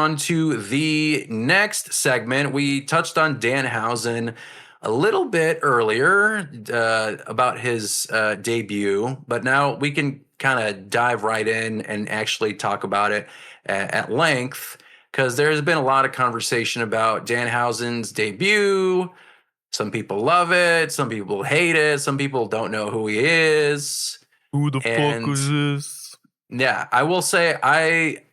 On to the next segment. We touched on Danhausen a little bit earlier about his debut, but now we can kind of dive right in and actually talk about it at length because there's been a lot of conversation about Danhausen's debut. Some people love it, some people hate it, some people don't know who he is. Who the fuck is this? Yeah, I will say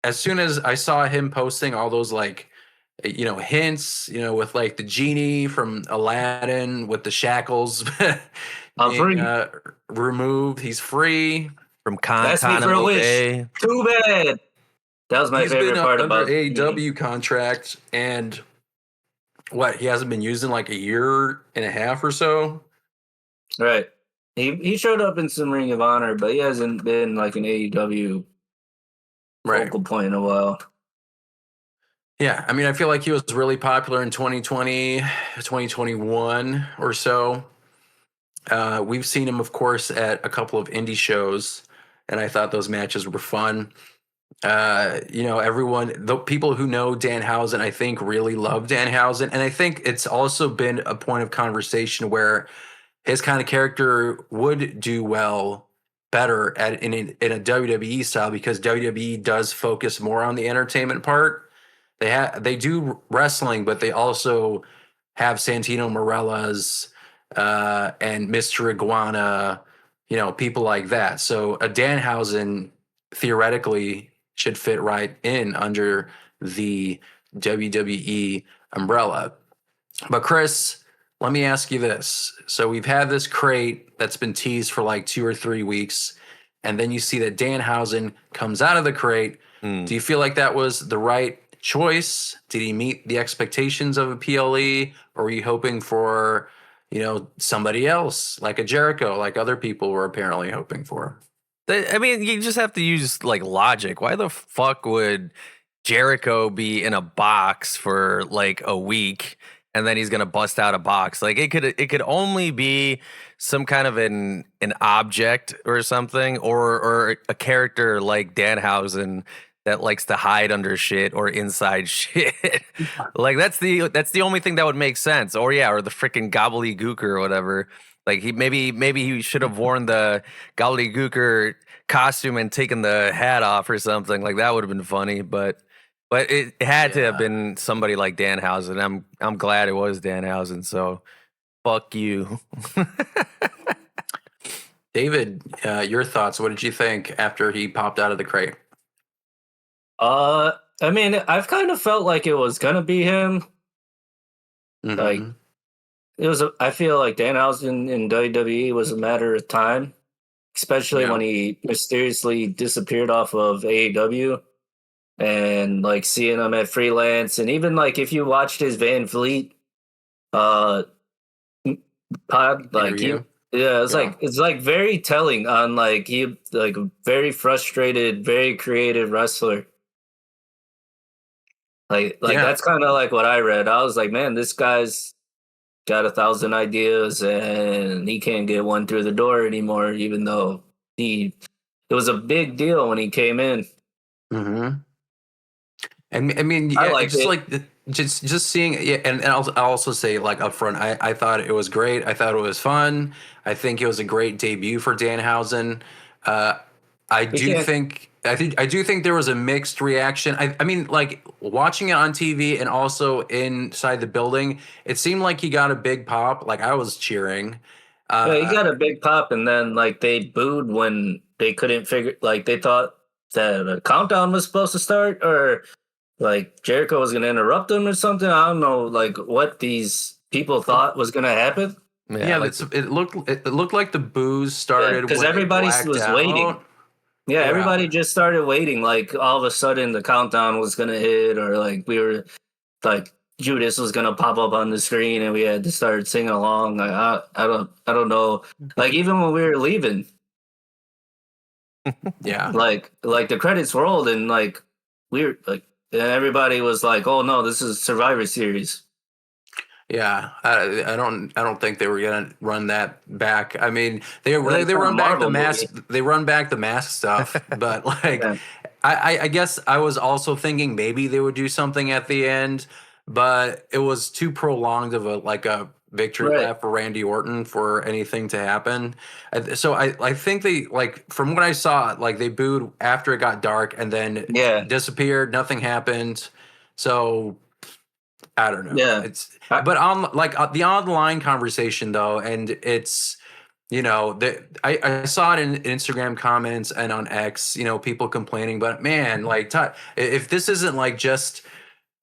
as soon as I saw him posting all those hints, with like the genie from Aladdin with the shackles being removed, he's free from Ask me for a wish. Too bad. That was my favorite part about AEW contract, and he hasn't been used in like a year and a half or so. Right. He showed up in some Ring of Honor, but he hasn't been like an AEW focal point in a while. Yeah, I mean, I feel like he was really popular in 2020, 2021 or so. We've seen him, of course, at a couple of indie shows, and I thought those matches were fun. The people who know Danhausen, I think, really love Danhausen, and I think it's also been a point of conversation where his kind of character would do better in a WWE style because WWE does focus more on the entertainment part. They do wrestling, but they also have Santino Morella's and Mr. Iguana, people like that. So a Danhausen theoretically should fit right in under the WWE umbrella. But Chris, let me ask you this. So we've had this crate that's been teased for like 2 or 3 weeks, and then you see that Danhausen comes out of the crate. Do you feel like that was the right choice? Did he meet the expectations of a PLE, or were you hoping for, somebody else like a Jericho, like other people were apparently hoping for? I mean, you just have to use like logic. Why the fuck would Jericho be in a box for like a week and then he's gonna bust out a box? Like it could only be some kind of an object or something, or a character like Danhausen that likes to hide under shit or inside shit. Like that's the only thing that would make sense. Or the freaking gobbledygooker or whatever. Like maybe he should have worn the gobbledygooker costume and taken the hat off or something. Like that would have been funny, but it had to have been somebody like Danhausen. I'm glad it was Danhausen. So fuck you. David, your thoughts? What did you think after he popped out of the crate? I mean, I've kind of felt like it was gonna be him. Mm-hmm. Like I feel like Danhausen in WWE was a matter of time, especially when he mysteriously disappeared off of AEW, and like seeing him at Freelance, and even like if you watched his Van Vliet pod, like it's like very telling on like he like a very frustrated, very creative wrestler. Like that's kind of like what I read. I was like, man, this guy's got 1,000 ideas and he can't get one through the door anymore, even though it was a big deal when he came in. Mm-hmm. And I mean, just seeing, and I'll also say like up front, I thought it was great. I thought it was fun. I think it was a great debut for Danhausen. I do think there was a mixed reaction. I mean, like watching it on TV and also inside the building, it seemed like he got a big pop. Like I was cheering. Yeah, he got a big pop, and then like they booed when they couldn't figure. Like they thought that a countdown was supposed to start, or like Jericho was going to interrupt them or something. I don't know, like what these people thought was going to happen. Yeah, it looked like the boos started because everybody was waiting. Yeah, everybody just started waiting. Like all of a sudden, the countdown was gonna hit, or like we were like Judas was gonna pop up on the screen, and we had to start singing along. Like I don't know. Like even when we were leaving, like the credits rolled, and like we were like, and everybody was like, "Oh no, this is Survivor Series." Yeah, I don't think they were gonna run that back. I mean, they Well, it's they not a run back the Marvel mask, movie. they run back the mask stuff, but like, Yeah. I guess I was also thinking maybe they would do something at the end, but it was too prolonged of a victory Right. lap for Randy Orton for anything to happen. So I think they, like, from what I saw, like, they booed after it got dark and then Yeah. disappeared. Nothing happened. So I don't know. Yeah. It's I, but on, like, the online conversation though, and it's, I saw it in Instagram comments and on X, people complaining, but man, like, if this isn't like just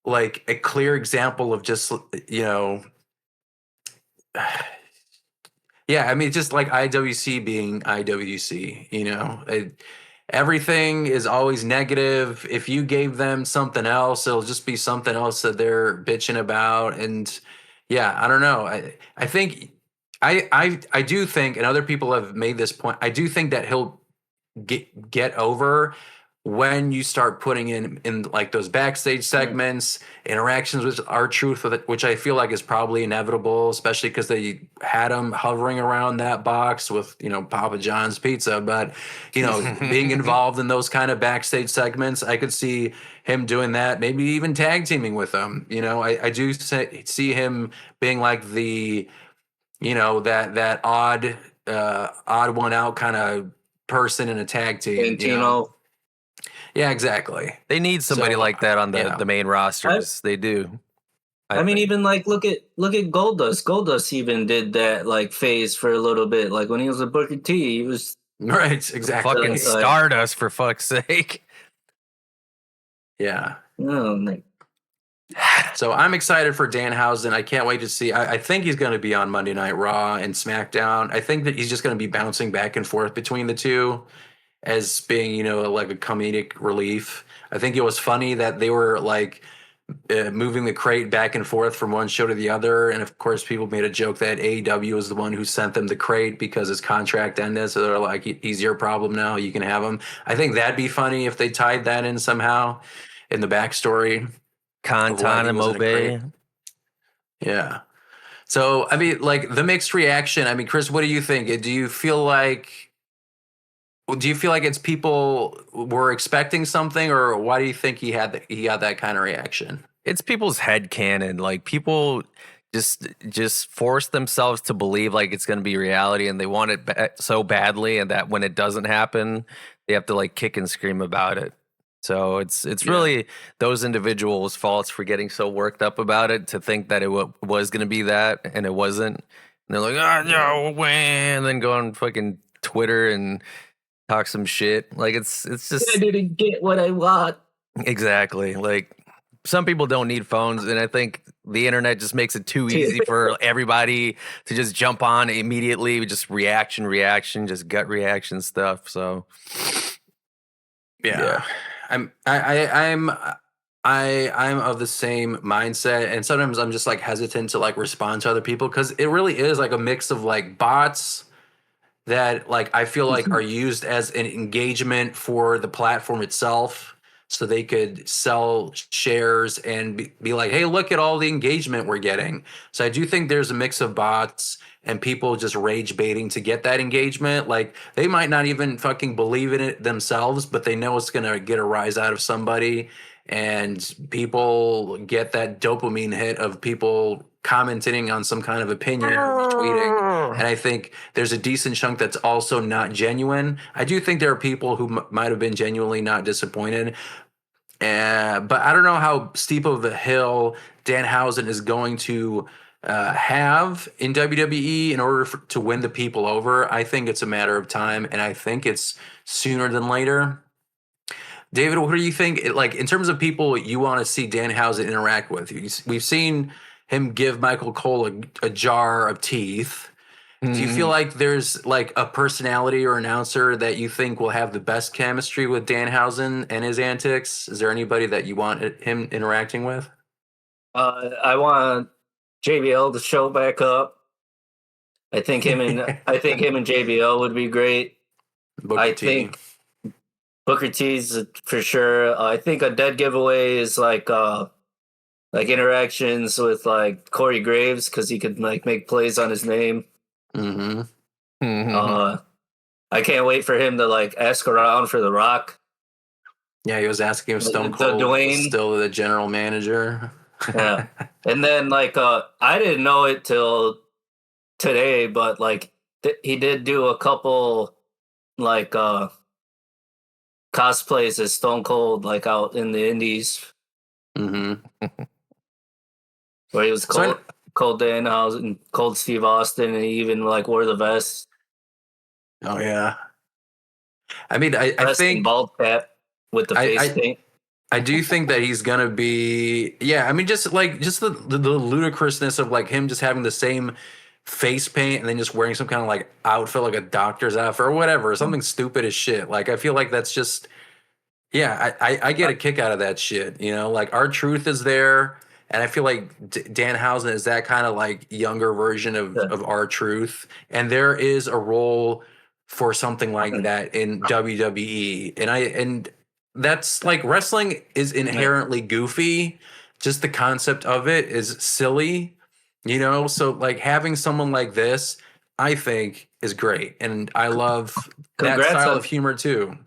like a clear example of just, you know, yeah, I mean, just like IWC being IWC, everything is always negative. If you gave them something else, it'll just be something else that they're bitching about. And yeah, I don't know. I think I do think, and other people have made this point, I do think that he'll get over when you start putting in like those backstage segments, interactions with our truth with it, which I feel like is probably inevitable, especially because they had him hovering around that box with Papa John's pizza. But being involved in those kind of backstage segments, I could see him doing that, maybe even tag teaming with them. I do see him being like the that odd one out kind of person in a tag team. Santino. Yeah, exactly. They need somebody So like that on yeah, the main rosters. They do. I mean, think. even like look at Goldust. Goldust even did that like phase for a little bit. Like when he was a Booker T, he was right, exactly. Fucking Stardust, for fuck's sake. Yeah. oh, man. So I'm excited for Danhausen. I can't wait to see. I think he's going to be on Monday Night Raw and SmackDown. I think that he's just going to be bouncing back and forth between the two as being, like a comedic relief. I think it was funny that they were like moving the crate back and forth from one show to the other. And of course, people made a joke that AEW was the one who sent them the crate because his contract ended. So they're like, he's your problem now. You can have him. I think that'd be funny if they tied that in somehow in the backstory of why he was in a crate. Mobe. Yeah. So, I mean, like, the mixed reaction. I mean, Chris, what do you think? Do you feel like it's people were expecting something, or why do you think he got that kind of reaction? It's people's head canon. Like people just force themselves to believe like it's going to be reality, and they want it so badly, and that when it doesn't happen, they have to like kick and scream about it. So it's Yeah. really those individuals' faults for getting so worked up about it to think that it was going to be that and it wasn't. And they're like, oh no, when, and then go on fucking Twitter and talk some shit. Like it's just I didn't get what I want. exactly like some people don't need phones, and I think the internet just makes it too easy for everybody to just jump on immediately with just reaction, just gut reaction stuff. So Yeah. I'm of the same mindset, and sometimes I'm just like hesitant to like respond to other people because it really is like a mix of like bots that, like, I feel like are used as an engagement for the platform itself, so they could sell shares and be like, hey, look at all the engagement we're getting. So I do think there's a mix of bots and people just rage baiting to get that engagement. Like, they might not even fucking believe in it themselves, but they know it's gonna get a rise out of somebody, and people get that dopamine hit of people commenting on some kind of opinion or tweeting. And I think there's a decent chunk that's also not genuine. I do think there are people who might have been genuinely not disappointed. But I don't know how steep of a hill Danhausen is going to have in WWE in order to win the people over. I think it's a matter of time, and I think it's sooner than later. David, what do you think? Like, in terms of people you want to see Danhausen interact with, we've seen him give Michael Cole a jar of teeth. Do you feel like there's like a personality or announcer that you think will have the best chemistry with Danhausen and his antics? Is there anybody that you want him interacting with? I want JBL to show back up. I think him and JBL would be great. Booker T. think Booker T's for sure. I think a dead giveaway is like like interactions with like Corey Graves because he could like make plays on his name. Mm-hmm. I can't wait for him to like ask around for The Rock. Yeah, he was asking if Stone The Cold was Dwayne. still the general manager. Yeah. And then like I didn't know it till today, but like he did do a couple like cosplays as Stone Cold like out in the indies Mm-hmm. where he was Cold Danhausen, Cold Steve Austin, and he even like wore the vest. Oh yeah. I mean, I Vest and think bald cap with the face paint. I do think that he's gonna be, yeah. I mean, just the ludicrousness of like him just having the same face paint and then just wearing some kind of like outfit, like a doctor's outfit or whatever, something stupid as shit. Like I feel like that's just, yeah. I get a kick out of that shit. You know, like R-Truth is there, and I feel like Danhausen is that kind of like younger version of R-Truth, and there is a role for something like that in WWE, and that's like wrestling is inherently goofy. Just the concept of it is silly, you know? So like having someone like this, I think is great. And I love that style of humor too.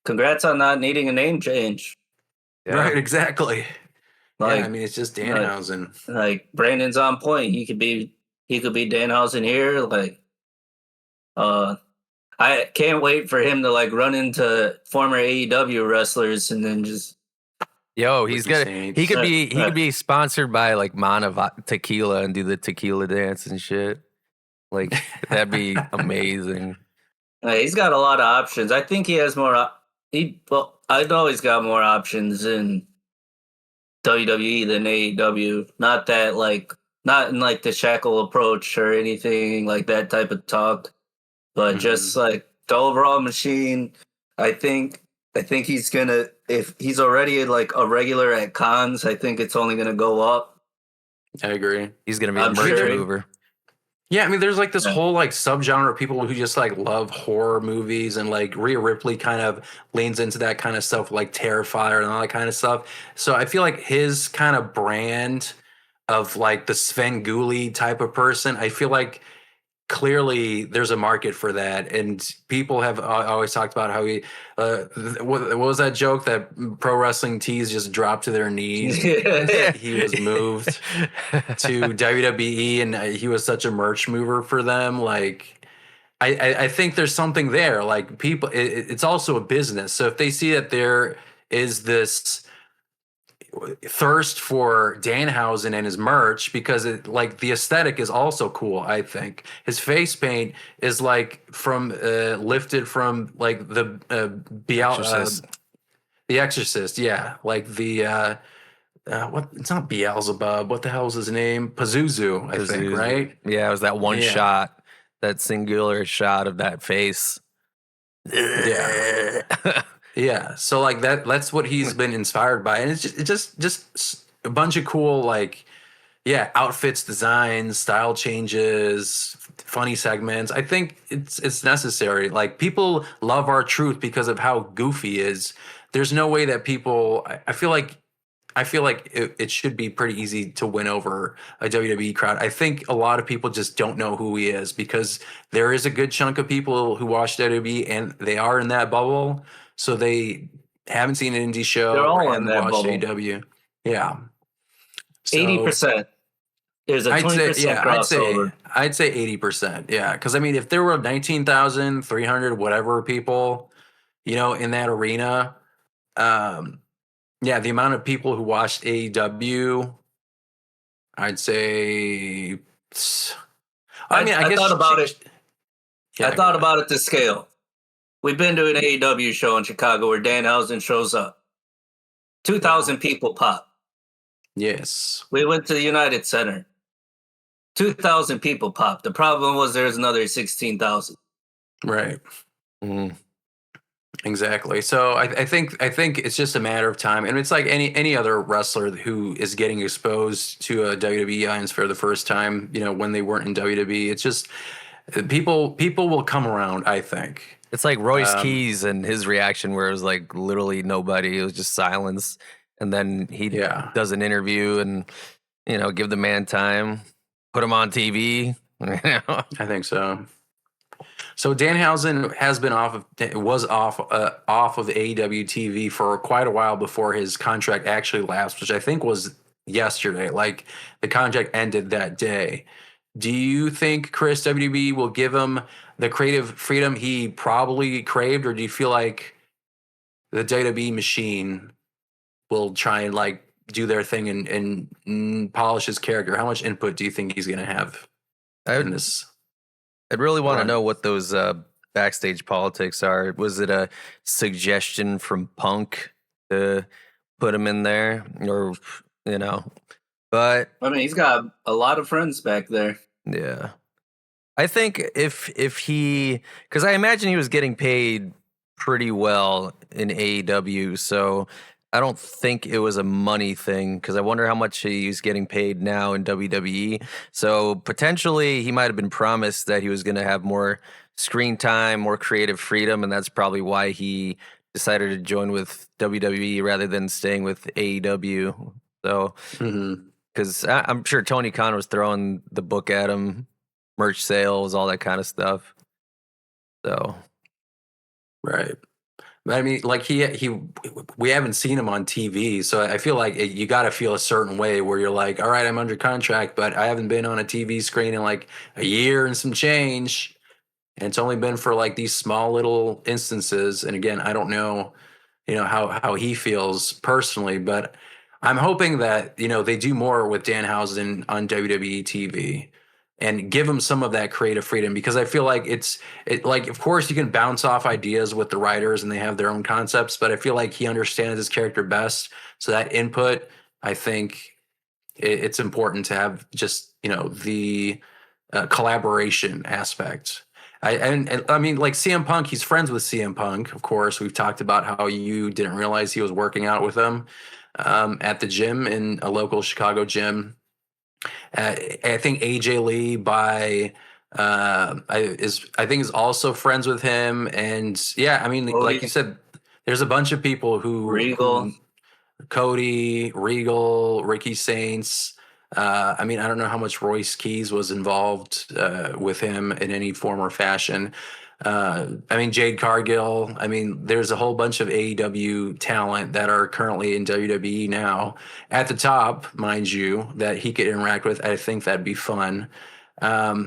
Congrats on not needing a name change. Yeah. Right, exactly. Like, yeah, I mean it's just Danhausen. Like Brandon's on point. He could be Danhausen here. Like I can't wait for him to like run into former AEW wrestlers and then just. Yo, he could be sponsored by like Mana Tequila and do the tequila dance and shit. Like that'd be amazing. He's got a lot of options. I think he has more. I know he's got more options in WWE than AEW. Not that like not in like the shackle approach or anything like that type of talk. But just like the overall machine, I think he's gonna, if he's already like a regular at cons, I think it's only gonna go up. I agree. He's gonna be a merch mover. Yeah, I mean, there's like this whole like subgenre of people who just like love horror movies, and like Rhea Ripley kind of leans into that kind of stuff, like Terrifier and all that kind of stuff. So I feel like his kind of brand of like the Svengoolie type of person, I feel like clearly there's a market for that, and people have always talked about how he what was that joke that pro wrestling tees just dropped to their knees. He was moved to WWE, and he was such a merch mover for them. Like I think there's something there. Like people, it's also a business, so if they see that there is this thirst for Danhausen and his merch, because it like the aesthetic is also cool. I think his face paint is like from lifted from like the the Exorcist. Yeah, like the what? It's not Beelzebub. What the hell is his name? Pazuzu, I think. Right? Yeah, it was that one shot, that singular shot of that face. Yeah. Yeah, so like that's what he's been inspired by, and it's just a bunch of cool like outfits, designs, style changes, funny segments. I think it's necessary. Like people love R-Truth because of how goofy he is. There's no way that people. I feel like it should be pretty easy to win over a WWE crowd. I think a lot of people just don't know who he is, because there is a good chunk of people who watch WWE and they are in that bubble. So they haven't seen an indie show. They're all and in that watched bubble. AEW. Yeah. 80%. There's a 20% crossover. I'd say 80%. Yeah. Because I mean, if there were 19,300 whatever people, you know, in that arena, the amount of people who watched AEW, I'd say. I mean, I guess thought about it. Yeah, I thought about it to scale. We've been to an AEW show in Chicago where Danhausen shows up. 2,000 people pop. Yes. We went to the United Center. 2,000 people pop. The problem was there's another 16,000. Right. Exactly. So I think it's just a matter of time, and it's like any other wrestler who is getting exposed to a WWE audience for the first time. You know, when they weren't in WWE, it's just people will come around. I think. It's like Royce Keys and his reaction, where it was like literally nobody. It was just silence. and then he Yeah. does an interview and give the man time, put him on TV. I think so. So Danhausen has been was off of AEW TV for quite a while before his contract actually lapsed, which I think was yesterday. Like the contract ended that day. Do you think Chris WB will give him the creative freedom he probably craved, or do you feel like the WWE machine will try and like do their thing and polish his character? How much input do you think he's going to have in this? I'd really want to run? know what those backstage politics are. Was it a suggestion from Punk to put him in there, or But I mean, he's got a lot of friends back there. yeah, I think if he, because I imagine he was getting paid pretty well in AEW, so I don't think it was a money thing, because I wonder how much he's getting paid now in WWE. So potentially he might have been promised that he was going to have more screen time, more creative freedom, and that's probably why he decided to join with WWE rather than staying with AEW. So, because I'm sure Tony Khan was throwing the book at him, merch sales, all that kind of stuff. So, right. I mean, like we haven't seen him on TV, so I feel like you got to feel a certain way where you're like, all right, I'm under contract, but I haven't been on a TV screen in like a year and some change, and it's only been for like these small little instances. And again, I don't know, how he feels personally, but I'm hoping that they do more with Danhausen on WWE TV and give him some of that creative freedom, because I feel like like, of course you can bounce off ideas with the writers and they have their own concepts, but I feel like he understands his character best. So that input, I think it's important to have just, the collaboration aspect. And I mean, like CM Punk, he's friends with CM Punk. Of course, we've talked about how you didn't realize he was working out with him at the gym, in a local Chicago gym. I think AJ Lee I think is also friends with him, and yeah, I mean, Cody. like you said, there's a bunch of people who Regal. Cody, Regal, Ricky Saints. I mean, I don't know how much Royce Keys was involved with him in any form or fashion. I mean, Jade Cargill. I mean, there's a whole bunch of AEW talent that are currently in WWE now at the top, mind you, that he could interact with. I think that'd be fun. All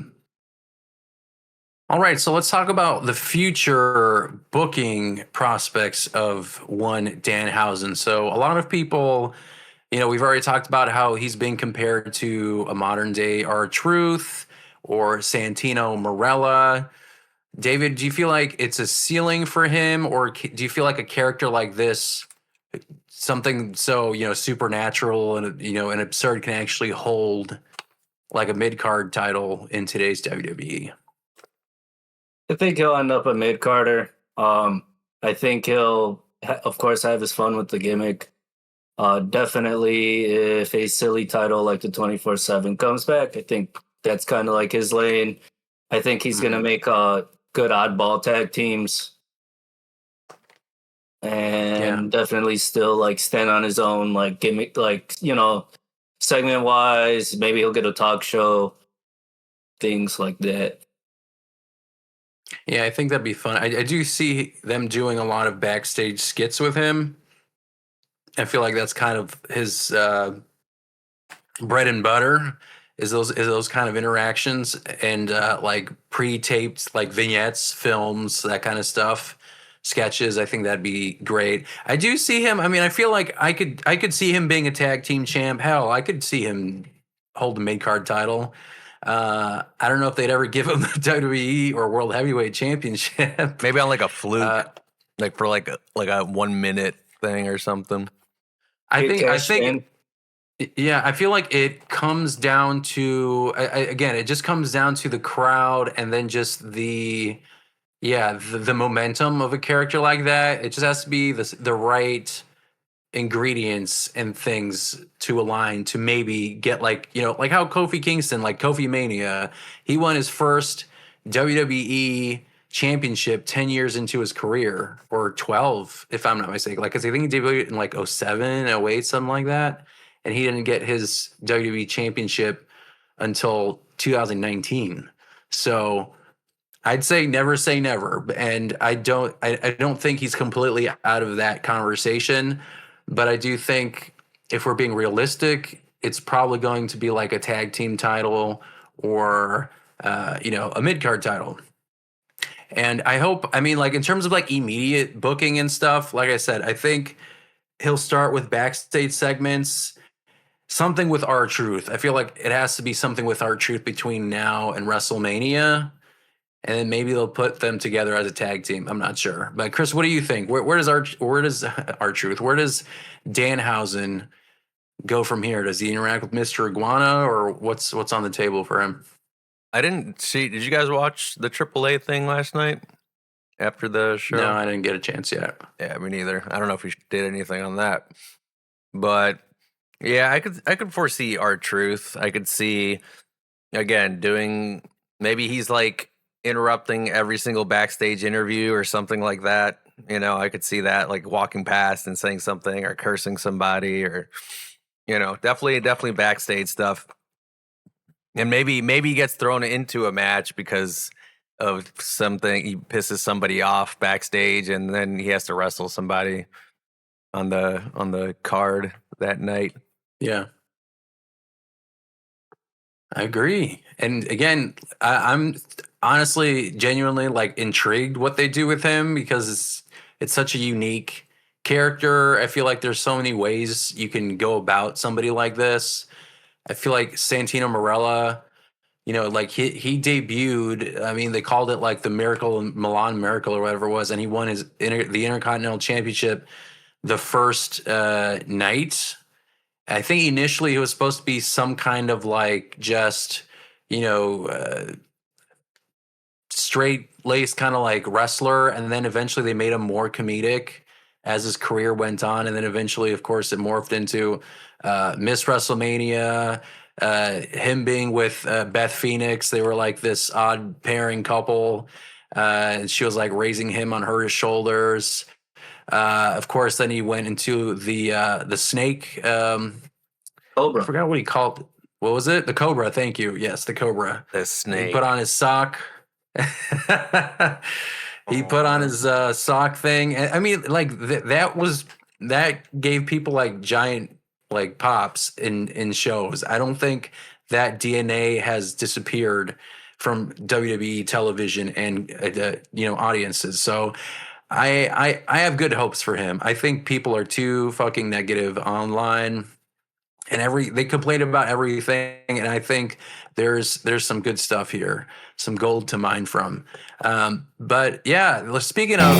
right, so let's talk about the future booking prospects of one Danhausen. So a lot of people, we've already talked about how he's been compared to a modern day R-Truth or Santino Marella. David, do you feel like it's a ceiling for him, or do you feel like a character like this, something so, supernatural and, and absurd, can actually hold like a mid-card title in today's WWE? I think he'll end up a mid-carder. I think he'll, of course, have his fun with the gimmick. Definitely, if a silly title like the 24/7 comes back, I think that's kind of like his lane. I think he's going to make good oddball tag teams, and definitely still like stand on his own, like gimmick, like, segment wise. Maybe he'll get a talk show, things like that. Yeah, I think that'd be fun. I do see them doing a lot of backstage skits with him. I feel like that's kind of his bread and butter, is those kind of interactions and like pre-taped like vignettes, films, that kind of stuff, sketches. I think that'd be great. I do see him. I mean, I feel like I could see him being a tag team champ. Hell, I could see him hold the mid-card title. I don't know if they'd ever give him the WWE or World Heavyweight Championship. maybe on like a fluke, like for like a 1 minute thing or something. I think, yeah, I feel like it comes down to, again, it just comes down to the crowd, and then just the momentum of a character like that. It just has to be the right ingredients and things to align to maybe get, like, like how Kofi Kingston, like Kofi Mania, he won his first WWE championship 10 years into his career, or 12, if I'm not mistaken. Like, 'cause I think he debuted in like 07, 08, something like that. And he didn't get his WWE championship until 2019. So I'd say never. And I don't think he's completely out of that conversation. But I do think if we're being realistic, it's probably going to be like a tag team title or, a mid-card title. And I hope, I mean, like in terms of like immediate booking and stuff, like I said, I think he'll start with backstage segments, something with R-Truth. I feel like it has to be something with R-Truth between now and WrestleMania. And then maybe they'll put them together as a tag team. I'm not sure. But Chris, what do you think? Where does R-Truth, where does Danhausen go from here? Does he interact with Mr. Iguana, or what's on the table for him? I didn't see. Did you guys watch the AAA thing last night after the show? No, I didn't get a chance yet. Yeah, me neither. I don't know if we did anything on that, but yeah, I could foresee R-Truth. I could see again doing, maybe he's like interrupting every single backstage interview or something like that. I could see that, like walking past and saying something or cursing somebody, or definitely backstage stuff. And maybe he gets thrown into a match because of something. He pisses somebody off backstage, and then he has to wrestle somebody on the card that night. Yeah, I agree. And again, I'm honestly, genuinely like intrigued what they do with him, because it's such a unique character. I feel like there's so many ways you can go about somebody like this. I feel like Santino Marella, like he debuted. I mean, they called it like the Milan Miracle or whatever it was, and he won the Intercontinental Championship the first night. I think initially it was supposed to be some kind of like just straight laced kind of like wrestler, and then eventually they made him more comedic as his career went on, and then eventually, of course, it morphed into Miss WrestleMania, him being with Beth Phoenix. They were like this odd pairing couple, and she was like raising him on her shoulders. Of course, then he went into the snake. Cobra. I forgot what he called it. What was it? The Cobra. Thank you. Yes, the Cobra. The snake. He put on his sock. He put on his sock thing. I mean, like that gave people like giant like pops in shows. I don't think that DNA has disappeared from WWE television and audiences. So I have good hopes for him. I think people are too fucking negative online, and they complain about everything, and I think there's some good stuff here, some gold to mine from. But yeah, speaking of